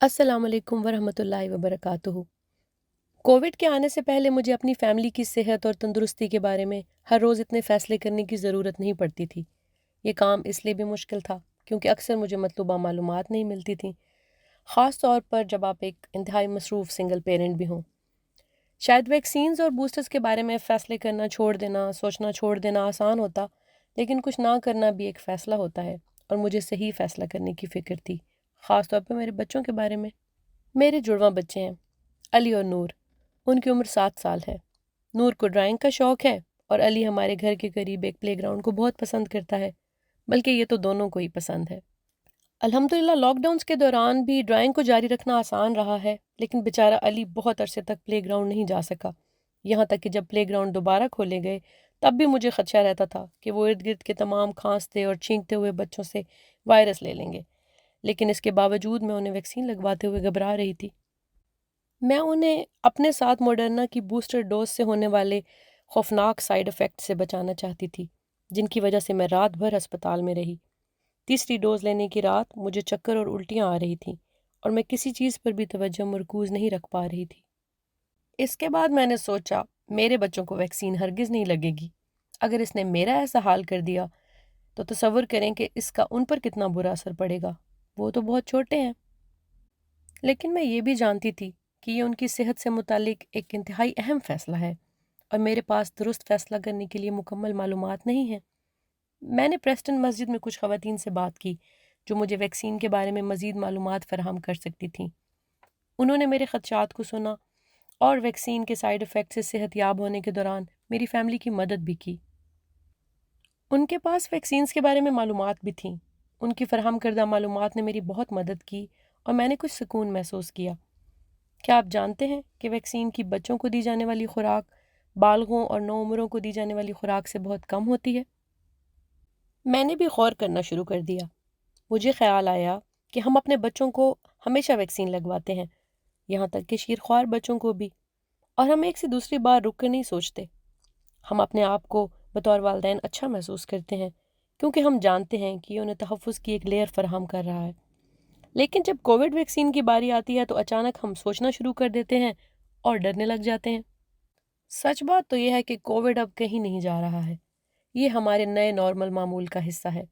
السلام علیکم ورحمۃ اللہ وبرکاتہ۔ کووڈ کے آنے سے پہلے مجھے اپنی فیملی کی صحت اور تندرستی کے بارے میں ہر روز اتنے فیصلے کرنے کی ضرورت نہیں پڑتی تھی۔ یہ کام اس لیے بھی مشکل تھا کیونکہ اکثر مجھے مطلوبہ معلومات نہیں ملتی تھیں، خاص طور پر جب آپ ایک انتہائی مصروف سنگل پیرنٹ بھی ہوں۔ شاید ویکسینز اور بوسٹرز کے بارے میں فیصلے کرنا چھوڑ دینا، سوچنا چھوڑ دینا آسان ہوتا، لیکن کچھ نہ کرنا بھی ایک فیصلہ ہوتا ہے، اور مجھے صحیح فیصلہ کرنے کی فکر تھی، خاص طور پہ میرے بچوں کے بارے میں۔ میرے جڑواں بچے ہیں، علی اور نور۔ ان کی عمر 7 سال ہے۔ نور کو ڈرائنگ کا شوق ہے اور علی ہمارے گھر کے قریب ایک پلے گراؤنڈ کو بہت پسند کرتا ہے، بلکہ یہ تو دونوں کو ہی پسند ہے۔ الحمدللہ لاک ڈاؤنز کے دوران بھی ڈرائنگ کو جاری رکھنا آسان رہا ہے، لیکن بیچارہ علی بہت عرصے تک پلے گراؤنڈ نہیں جا سکا، یہاں تک کہ جب پلے گراؤنڈ دوبارہ کھولے گئے تب بھی مجھے خدشہ رہتا تھا کہ وہ ارد گرد کے تمام کھانستے اور چھینکتے ہوئے بچوں سے وائرس لے لیں گے، لیکن اس کے باوجود میں انہیں ویکسین لگواتے ہوئے گھبرا رہی تھی۔ میں انہیں اپنے ساتھ موڈرنا کی بوسٹر ڈوز سے ہونے والے خوفناک سائیڈ ایفیکٹ سے بچانا چاہتی تھی، جن کی وجہ سے میں رات بھر ہسپتال میں رہی۔ تیسری ڈوز لینے کی رات مجھے چکر اور الٹیاں آ رہی تھیں، اور میں کسی چیز پر بھی توجہ مرکوز نہیں رکھ پا رہی تھی۔ اس کے بعد میں نے سوچا، میرے بچوں کو ویکسین ہرگز نہیں لگے گی۔ اگر اس نے میرا ایسا حال کر دیا تو تصور کریں کہ اس کا ان پر کتنا برا اثر پڑے گا۔ وہ تو بہت چھوٹے ہیں۔ لیکن میں یہ بھی جانتی تھی کہ یہ ان کی صحت سے متعلق ایک انتہائی اہم فیصلہ ہے، اور میرے پاس درست فیصلہ کرنے کے لیے مکمل معلومات نہیں ہیں۔ میں نے پریسٹن مسجد میں کچھ خواتین سے بات کی جو مجھے ویکسین کے بارے میں مزید معلومات فراہم کر سکتی تھیں۔ انہوں نے میرے خدشات کو سنا اور ویکسین کے سائیڈ ایفیکٹ سے صحت یاب ہونے کے دوران میری فیملی کی مدد بھی کی۔ ان کے پاس ویکسینز کے بارے میں معلومات بھی تھیں۔ ان کی فراہم کردہ معلومات نے میری بہت مدد کی اور میں نے کچھ سکون محسوس کیا۔ کیا آپ جانتے ہیں کہ ویکسین کی بچوں کو دی جانے والی خوراک بالغوں اور نوعمروں کو دی جانے والی خوراک سے بہت کم ہوتی ہے؟ میں نے بھی غور کرنا شروع کر دیا۔ مجھے خیال آیا کہ ہم اپنے بچوں کو ہمیشہ ویکسین لگواتے ہیں، یہاں تک کہ شیرخوار بچوں کو بھی، اور ہم ایک سے دوسری بار رک کر نہیں سوچتے۔ ہم اپنے آپ کو بطور والدین اچھا محسوس کرتے ہیں کیونکہ ہم جانتے ہیں کہ یہ انہیں تحفظ کی ایک لیئر فراہم کر رہا ہے۔ لیکن جب کووڈ ویکسین کی باری آتی ہے تو اچانک ہم سوچنا شروع کر دیتے ہیں اور ڈرنے لگ جاتے ہیں۔ سچ بات تو یہ ہے کہ کووڈ اب کہیں نہیں جا رہا ہے۔ یہ ہمارے نئے نارمل معمول کا حصہ ہے۔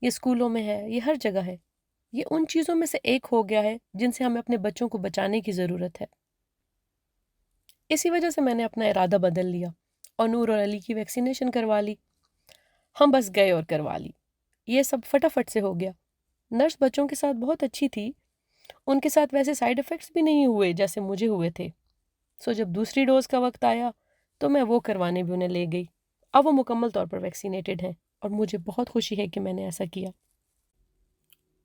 یہ اسکولوں میں ہے، یہ ہر جگہ ہے۔ یہ ان چیزوں میں سے ایک ہو گیا ہے جن سے ہمیں اپنے بچوں کو بچانے کی ضرورت ہے۔ اسی وجہ سے میں نے اپنا ارادہ بدل لیا اور نور اور علی کی ویکسینیشن کروا لی۔ ہم بس گئے اور کروا لی۔ یہ سب فٹافٹ سے ہو گیا۔ نرس بچوں کے ساتھ بہت اچھی تھی۔ ان کے ساتھ ویسے سائیڈ ایفیکٹس بھی نہیں ہوئے جیسے مجھے ہوئے تھے۔ جب دوسری ڈوز کا وقت آیا تو میں وہ کروانے بھی انہیں لے گئی۔ اب وہ مکمل طور پر ویکسینیٹڈ ہیں اور مجھے بہت خوشی ہے کہ میں نے ایسا کیا۔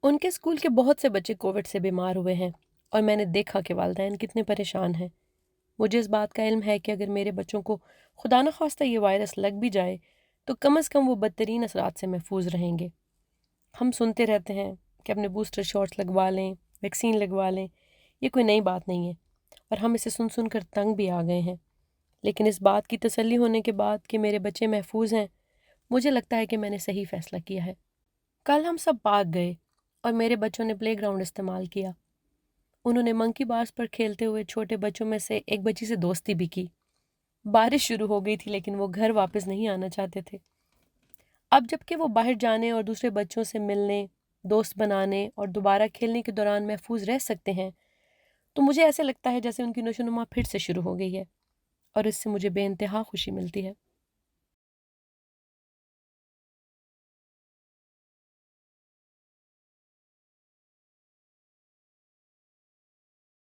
ان کے اسکول کے بہت سے بچے کووڈ سے بیمار ہوئے ہیں اور میں نے دیکھا کہ والدین کتنے پریشان ہیں۔ مجھے اس بات کا علم ہے کہ اگر میرے بچوں کو خدا نخواستہ یہ وائرس لگ بھی جائے تو کم از کم وہ بدترین اثرات سے محفوظ رہیں گے۔ ہم سنتے رہتے ہیں کہ اپنے بوسٹر شاٹس لگوا لیں، ویکسین لگوا لیں۔ یہ کوئی نئی بات نہیں ہے اور ہم اسے سن سن کر تنگ بھی آ گئے ہیں، لیکن اس بات کی تسلی ہونے کے بعد کہ میرے بچے محفوظ ہیں، مجھے لگتا ہے کہ میں نے صحیح فیصلہ کیا ہے۔ کل ہم سب پارک گئے اور میرے بچوں نے پلے گراؤنڈ استعمال کیا۔ انہوں نے منکی بارز پر کھیلتے ہوئے چھوٹے بچوں میں سے ایک بچی سے دوستی بھی کی۔ بارش شروع ہو گئی تھی لیکن وہ گھر واپس نہیں آنا چاہتے تھے۔ اب جب کہ وہ باہر جانے اور دوسرے بچوں سے ملنے، دوست بنانے اور دوبارہ کھیلنے کے دوران محفوظ رہ سکتے ہیں تو مجھے ایسے لگتا ہے جیسے ان کی نشو و نما پھر سے شروع ہو گئی ہے، اور اس سے مجھے بے انتہا خوشی ملتی ہے۔